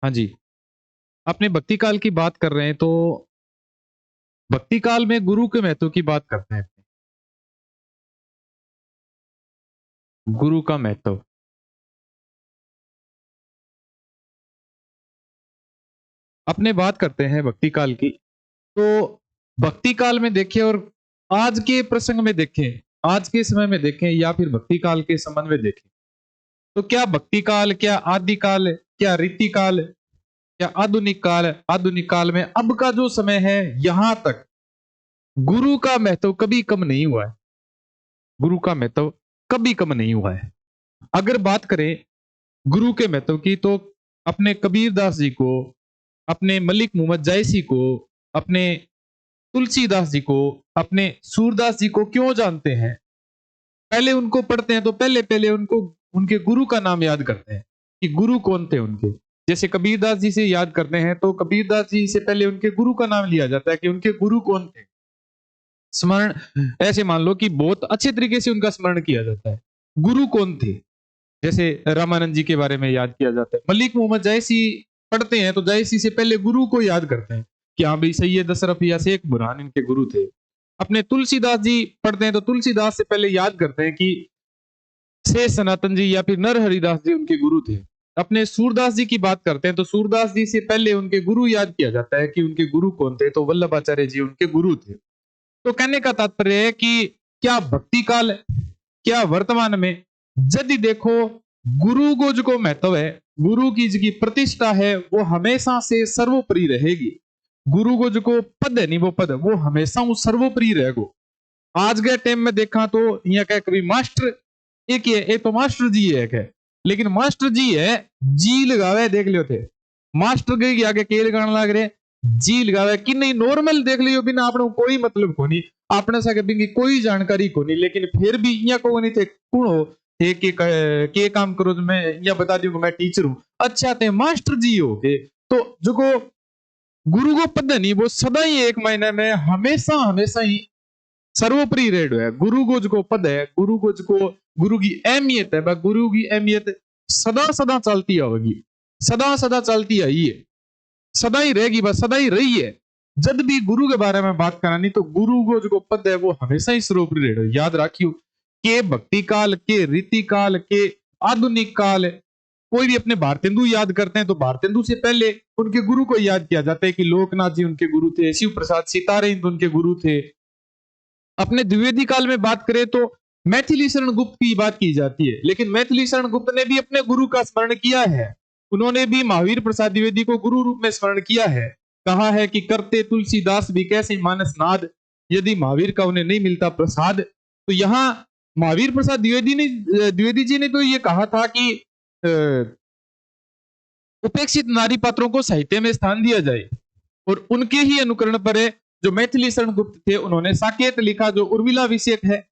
हाँ जी, अपने भक्ति काल की बात कर रहे हैं तो भक्ति काल में गुरु के महत्व की बात करते हैं। गुरु का महत्व, अपने बात करते हैं भक्ति काल की। तो भक्ति काल में देखें और आज के प्रसंग में देखें, आज के समय में देखें या फिर भक्ति काल के संबंध में देखें, तो क्या भक्ति काल, क्या आदि काल, क्या रीति काल, क्या आधुनिक काल में अब का जो समय है, यहां तक गुरु का महत्व कभी कम नहीं हुआ है। गुरु का महत्व कभी कम नहीं हुआ है। अगर बात करें गुरु के महत्व की, तो अपने कबीरदास जी को, अपने मलिक मोहम्मद जायसी को, अपने तुलसीदास जी को, अपने सूरदास जी को क्यों जानते हैं? पहले उनको पढ़ते हैं तो पहले पहले उनको उनके गुरु का नाम याद करते हैं कि गुरु कौन थे उनके। जैसे कबीरदास जी से याद करते हैं तो कबीरदास जी से पहले उनके गुरु का नाम लिया जाता है कि उनके गुरु कौन थे। स्मरण ऐसे मान लो कि बहुत अच्छे तरीके से उनका स्मरण किया जाता है। गुरु कौन थे? जैसे रामानंद जी के बारे में याद किया जाता है। मलिक मोहम्मद जायसी पढ़ते हैं तो जायसी से पहले गुरु को याद करते हैं कि हाँ भाई सैयद अशरफ या शेख बुरहान इनके गुरु थे। अपने तुलसीदास जी पढ़ते हैं तो तुलसीदास से पहले याद करते हैं कि शेष सनातन जी या फिर नर हरिदास जी उनके गुरु थे। अपने सूरदास जी की बात करते हैं तो सूरदास जी से पहले उनके गुरु याद किया जाता है कि उनके गुरु कौन थे, तो वल्लभाचार्य जी उनके गुरु थे। तो कहने का तात्पर्य है कि क्या भक्ति काल, क्या वर्तमान में, यदि देखो गुरु को जो महत्व है, गुरु की जो प्रतिष्ठा है वो हमेशा से सर्वोपरि रहेगी। गुरु को जो पद है नहीं, वो पद वो हमेशा सर्वोपरि रहेगो। आज के टाइम में देखा तो यहाँ क्या कभी मास्टर एक ही है, एक तो मास्टर जी है, एक है, लेकिन मास्टर जी है जी लगावे देख लियो थे। मास्टर के आगे के लगाने लग रहे जी लगावे कि नहीं, नॉर्मल देख लियो बिना आपने कोई मतलब को नहीं, आपने सके बिंगी कोई जानकारी को नहीं, लेकिन फिर भी यहाँ को नहीं थे कौन हो थे के काम करो तो मैं यहाँ बता दूंगा मैं टीचर हूँ। अच्छा थे मास्टर जी हो के, तो जो को गुरु को पद नहीं वो सदा ही एक महीने में हमेशा हमेशा ही सर्वोपरि रेड है। गुरु को जो पद है, गुरु को जो गुरु की अहमियत है, गुरु की अहमियत सदा सदा चलती होगी, सदा सदा चलती आई है, सदा ही रहेगी, बस सदा ही रही है। जब भी गुरु के बारे में बात करानी तो गुरु को जो पद है वो हमेशा ही सर्वोपरि रेड है। याद रखियो के भक्ति काल, के रीति काल, के आधुनिक काल, कोई भी अपने भारतेंदु याद करते हैं तो भारतेंदु से पहले उनके गुरु को याद किया जाता है कि लोकनाथ जी उनके गुरु थे, शिव प्रसाद सितारे उनके गुरु थे। अपने द्विवेदी काल में बात करें तो मैथिली शरण गुप्त की बात की जाती है, लेकिन मैथिली शरण गुप्त ने भी अपने गुरु का स्मरण किया है। उन्होंने भी महावीर प्रसाद द्विवेदी को गुरु रूप में स्मरण किया है। कहा है कि करते तुलसीदास भी कैसे मानस नाद, यदि महावीर का उन्हें नहीं मिलता प्रसाद। तो यहाँ महावीर प्रसाद द्विवेदी जी ने तो ये कहा था कि उपेक्षित नारी पात्रों को साहित्य में स्थान दिया जाए, और उनके ही अनुकरण पर जो मैथिली शरण गुप्त थे उन्होंने साकेत लिखा जो उर्मिला विषयक है।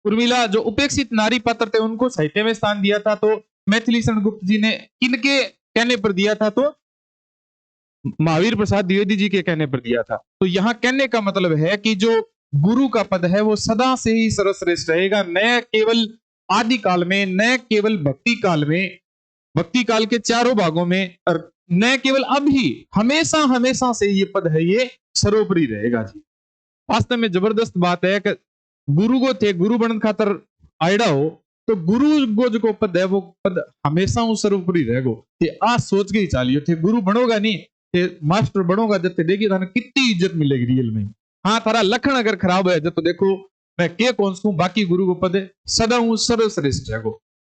उर्मिला जो उपेक्षित नारी पात्र थे उनको साहित्य में स्थान दिया था, तो मैथिली शरण गुप्त जी ने किनके कहने पर दिया था? तो महावीर प्रसाद द्विवेदी जी के कहने पर दिया था। तो यहाँ कहने का मतलब है कि जो गुरु का पद है वो सदा से ही सर्वश्रेष्ठ रहेगा, न केवल आदि काल में, न केवल भक्ति काल में, भक्ति काल के चारों भागों में, और न केवल अब ही, हमेशा हमेशा से ये पद है ये सर्वोपरि रहेगा जी। वास्तव में जबरदस्त बात है कि गुरु को थे गुरु बन खातर आयडा हो, तो गुरु को जो पद है वो पद हमेशा सर्वोपरि रहेगो। ते आज सोच के ही चालियो थे गुरु बनोगा नहीं, ते मास्टर बनोगा, जब देखिए थाने कितनी इज्जत मिलेगी रियल में। हाँ थारा लक्षण अगर खराब है जब तो देखो मैं के कौन सी बाकी गुरु को पद सदा सर्वश्रेष्ठ रहेगो।